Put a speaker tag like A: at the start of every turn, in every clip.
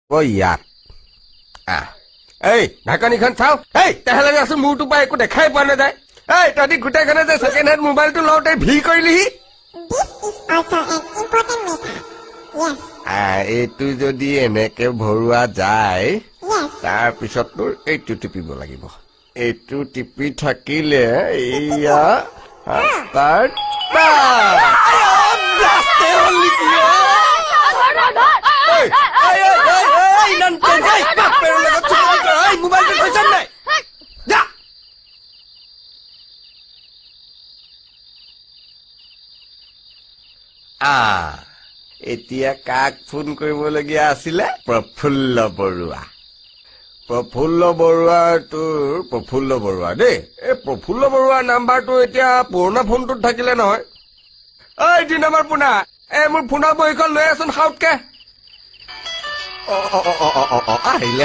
A: ইয়াত এই ঢাকনিখন চাওঁ এই তেহেলে আছো মূৰটো পাই একো দেখাই পোৱা নাযায় এই তহঁতি গোটেইখনে যে ছেকেণ্ড হেণ্ড মোবাইলটো লওঁতে ভিৰ কৰিলিহি এইটো যদি এনেকে ভৰোৱা যায় তাৰপিছত তোৰ এইটো টিপিব লাগিব এইটো টিপি থাকিলে এয়া ষ্টাৰ্ট এতিয়া কাক ফোন কৰিবলগীয়া আছিলে প্ৰফুল্ল বৰুৱা দেই এই প্ৰফুল্ল বৰুৱাৰ নাম্বাৰটো এতিয়া পুৰণা ফোনটোত থাকিলে নহয় ঐ 2 নম্বৰ পোনা এই মোৰ ফোনৰ বহীখন লৈ আছোন সাউতকে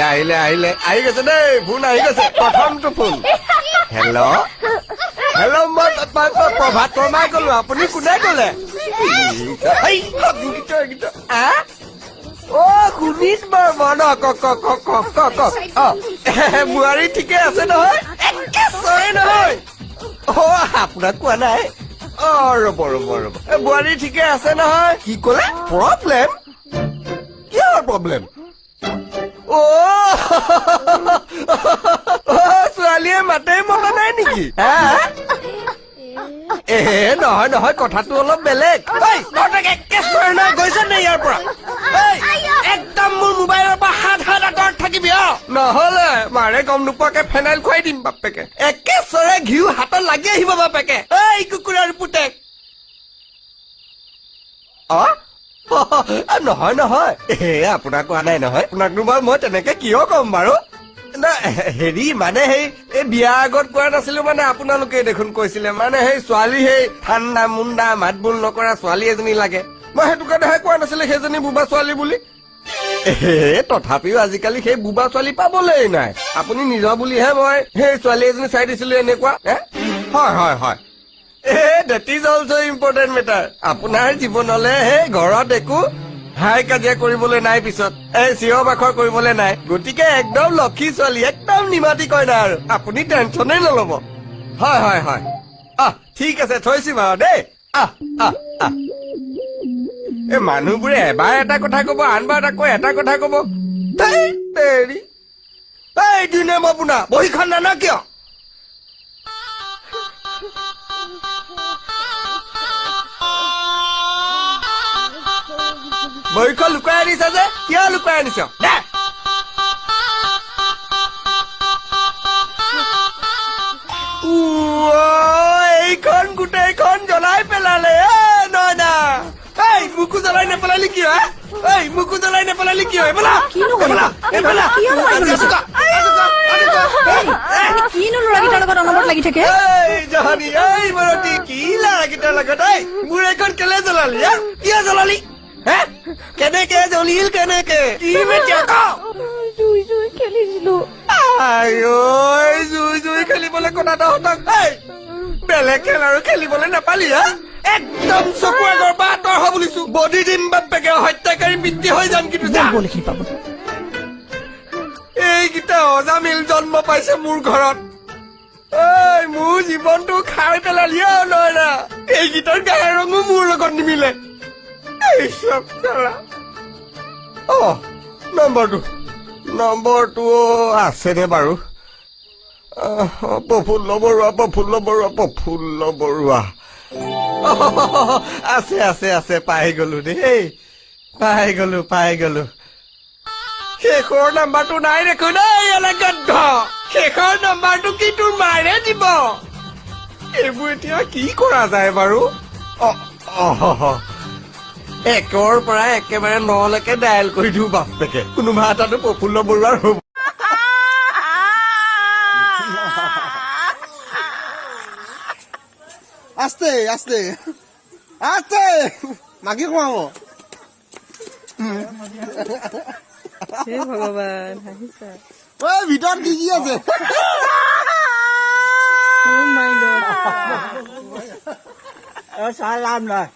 A: আহিলে আহি গৈছে দেই ফোন আহি গৈছে প্ৰথমটো ফোন হেল্ল' মই প্ৰভাত শৰ্মাই ক'লো আপুনি কোনে ক'লে সুনীত বৰ্মন বোৱাৰী ঠিকে আছে নহয় নহয় আপোনাক কোৱা নাই ৰ'ব বোৱাৰী ঠিকে আছে নহয় কি ক'লে প্ৰব্লেম কিহৰ প্ৰব্লেম ছোৱালীয়ে মাতেই মতা নাই নেকি নহয় কথাটো অলপ বেলেগ গৈছে নে ইয়াৰ পৰা একদম মোৰ মোবাইলৰ পৰা হাত আঁতৰত থাকিবি নহলে মাৰে গম নোপোৱাকে ফেনাইল খুৱাই দিম বাপেকে একেচৰে ঘিউ হাতত লাগি আহিব বাপেকে এই কুকুৰাৰ পুতেক নহয় আপোনাক কোৱা নাই নহয় আপোনাকনো বাৰু মই তেনেকে কিয় কম বাৰু হেৰি মানে সেই বিয়াৰ আগত কোৱা নাছিলো মানে আপোনালোকে দেখোন কৈছিলে মানে সেই ছোৱালী সেই ঠাণ্ডা মুণ্ডা মাত বোল নকৰা ছোৱালী এজনী লাগে মই সেইটো কাৰণেহে কোৱা নাছিলে সেইজনী বুবা ছোৱালী বুলি তথাপিও আজিকালি সেই বুবা ছোৱালী পাবলৈ নাই আপুনি নিজৰ বুলিহে মই সেই ছোৱালী এজনী চাই দিছিলো এনেকুৱা হয় that is also important matter আপোনাৰ জীৱনলে সেই ঘৰত একো হাই কাজিয়া কৰিবলৈ নাই পিছত এই চিঞৰ বাখৰ কৰিবলৈ নাই গতিকে একদম লক্ষী ছোৱালী একদম নিমাতি কইনা আৰু আপুনি টেনচনেই নল'ব হয় ঠিক আছে থৈছো বাৰু দেই এই মানুহবোৰে এবাৰ এটা কথা কব আনবাৰ আকৌ এটা কথা কব এই 2 নম্বৰ পোনা বহীখন নানা কিয় বহীখন লুকাই আনিছা যে কিয় লুকাই আনিছ এইখন গোটেইখন জ্বলাই পেলালে নয়না এই মোকো জ্বলাই নেপেলালি কিয় মোকো জ্বলাই নেপেলালি কিয়
B: লাগি থাকে
A: জাহানি এই মৰতি কি ল'ৰাকেইটাৰ লগত মোৰ এইখন কেলে জ্বলালি কিয় জ্বলালি কেনেকে জ্বলিল কেনেকে কি
B: জুই খেলিছিলো
A: জুই খেলিবলৈ কথাটা হতক বেলেগ খেল আৰু খেলিবলৈ নাপালি একদম চকু আগৰ পৰা আঁতৰ হ বুলিছো বডি দিম বাপেকে হত্যাকাৰী বৃত্তি হৈ যাম কিন্তু এইকেইটা অজামিল জন্ম পাইছে মোৰ ঘৰত মোৰ জীৱনটো খাই পেলালি নয়না এইকেইটাৰ গাৰ ৰঙো মোৰ লগত নিমিলে নম্বৰটো আছেনে বাৰু প্ৰফুল্ল বৰুৱা আছে পাই গলো দেই পাই গলো শেষৰ নাম্বাৰটো নাই দেখোন গদ্ধ শেষৰ নাম্বাৰটো কি তোৰ মাৰে দিব এইবোৰ এতিয়া কি কৰা যায় বাৰু একৰ পৰা একেবাৰে 9লৈকে ডায়েল কৰি দিওঁ বাপেকে কোনোবা এটাতো প্ৰফুল্ল বৰুৱাৰ হ'ব
C: আস্তে আস্তে মাগি খুৱাব
B: ভগৱান
C: ভিতৰত কি আছে চাহ লাভ নাই